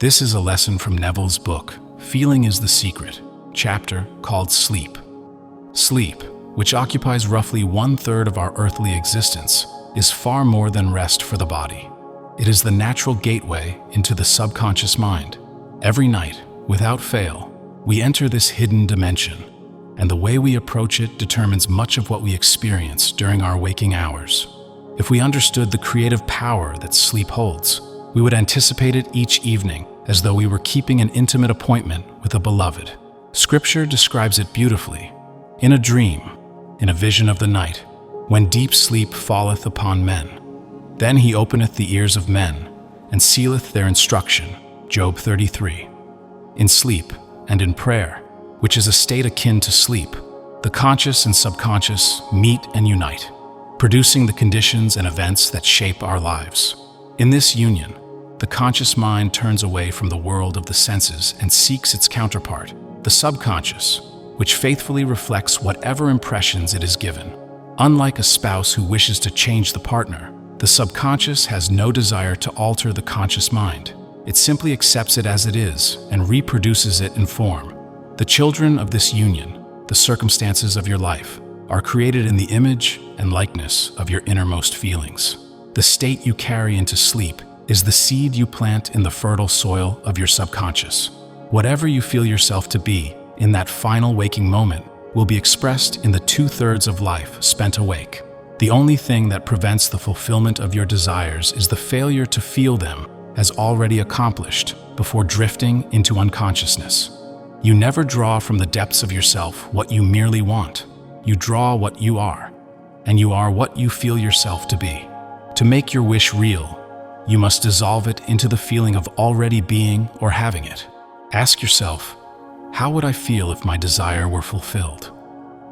This is a lesson from Neville's book, Feeling is the Secret, chapter called Sleep. Sleep, which occupies roughly 1/3 of our earthly existence, is far more than rest for the body. It is the natural gateway into the subconscious mind. Every night, without fail, we enter this hidden dimension, and the way we approach it determines much of what we experience during our waking hours. If we understood the creative power that sleep holds, we would anticipate it each evening as though we were keeping an intimate appointment with a beloved. Scripture describes it beautifully. In a dream, in a vision of the night, when deep sleep falleth upon men, then he openeth the ears of men, and sealeth their instruction. Job 33. In sleep and in prayer, which is a state akin to sleep, the conscious and subconscious meet and unite, producing the conditions and events that shape our lives. In this union, the conscious mind turns away from the world of the senses and seeks its counterpart, the subconscious, which faithfully reflects whatever impressions it is given. Unlike a spouse who wishes to change the partner, the subconscious has no desire to alter the conscious mind. It simply accepts it as it is and reproduces it in form. The children of this union, the circumstances of your life, are created in the image and likeness of your innermost feelings. The state you carry into sleep is the seed you plant in the fertile soil of your subconscious. Whatever you feel yourself to be in that final waking moment will be expressed in the 2/3 of life spent awake. The only thing that prevents the fulfillment of your desires is the failure to feel them as already accomplished before drifting into unconsciousness. You never draw from the depths of yourself what you merely want. You draw what you are, and you are what you feel yourself to be. To make your wish real, you must dissolve it into the feeling of already being or having it. Ask yourself, how would I feel if my desire were fulfilled?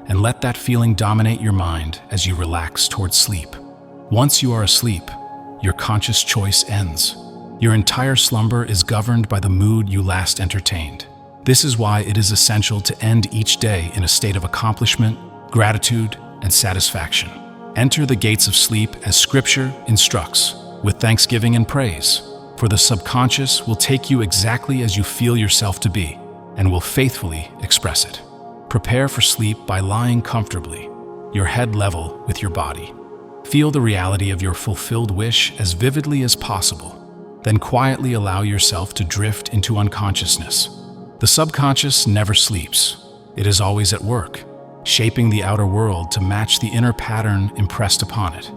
And let that feeling dominate your mind as you relax towards sleep. Once you are asleep, your conscious choice ends. Your entire slumber is governed by the mood you last entertained. This is why it is essential to end each day in a state of accomplishment, gratitude, and satisfaction. Enter the gates of sleep as Scripture instructs, with thanksgiving and praise, for the subconscious will take you exactly as you feel yourself to be and will faithfully express it. Prepare for sleep by lying comfortably, your head level with your body. Feel the reality of your fulfilled wish as vividly as possible, then quietly allow yourself to drift into unconsciousness. The subconscious never sleeps. It is always at work, shaping the outer world to match the inner pattern impressed upon it.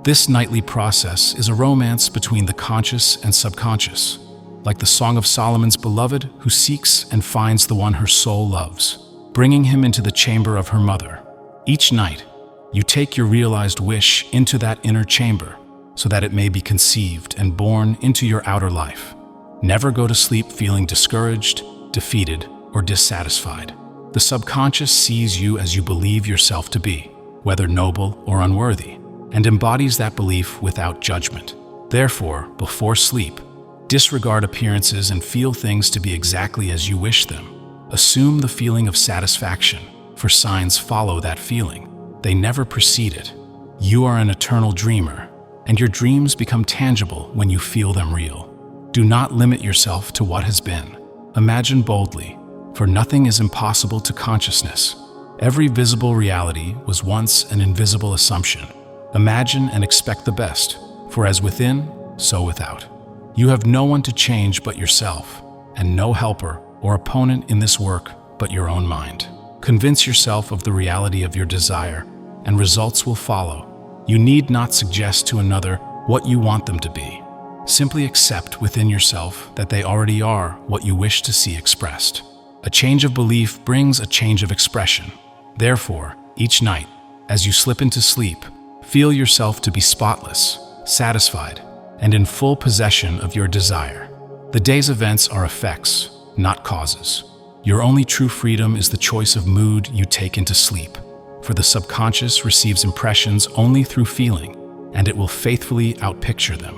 This nightly process is a romance between the conscious and subconscious, like the Song of Solomon's beloved who seeks and finds the one her soul loves, bringing him into the chamber of her mother. Each night, you take your realized wish into that inner chamber so that it may be conceived and born into your outer life. Never go to sleep feeling discouraged, defeated, or dissatisfied. The subconscious sees you as you believe yourself to be, whether noble or unworthy, and embodies that belief without judgment. Therefore, before sleep, disregard appearances and feel things to be exactly as you wish them. Assume the feeling of satisfaction, for signs follow that feeling. They never precede it. You are an eternal dreamer, and your dreams become tangible when you feel them real. Do not limit yourself to what has been. Imagine boldly, for nothing is impossible to consciousness. Every visible reality was once an invisible assumption. Imagine and expect the best, for as within, so without. You have no one to change but yourself, and no helper or opponent in this work but your own mind. Convince yourself of the reality of your desire, and results will follow. You need not suggest to another what you want them to be. Simply accept within yourself that they already are what you wish to see expressed. A change of belief brings a change of expression. Therefore, each night, as you slip into sleep, feel yourself to be spotless, satisfied, and in full possession of your desire. The day's events are effects, not causes. Your only true freedom is the choice of mood you take into sleep, for the subconscious receives impressions only through feeling, and it will faithfully outpicture them.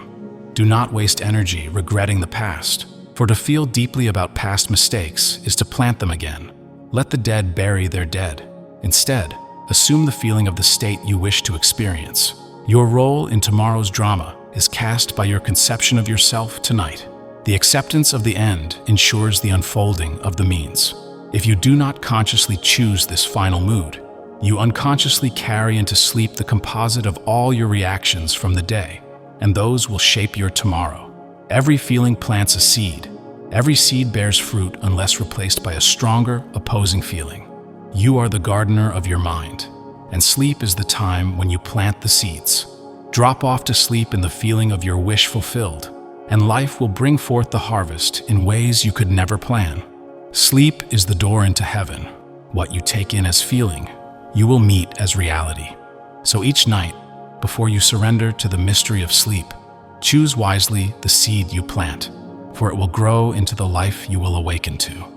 Do not waste energy regretting the past, for to feel deeply about past mistakes is to plant them again. Let the dead bury their dead. Instead, assume the feeling of the state you wish to experience. Your role in tomorrow's drama is cast by your conception of yourself tonight. The acceptance of the end ensures the unfolding of the means. If you do not consciously choose this final mood, you unconsciously carry into sleep the composite of all your reactions from the day, and those will shape your tomorrow. Every feeling plants a seed. Every seed bears fruit unless replaced by a stronger, opposing feeling. You are the gardener of your mind, and sleep is the time when you plant the seeds. Drop off to sleep in the feeling of your wish fulfilled, and life will bring forth the harvest in ways you could never plan. Sleep is the door into heaven. What you take in as feeling, you will meet as reality. So each night, before you surrender to the mystery of sleep, choose wisely the seed you plant, for it will grow into the life you will awaken to.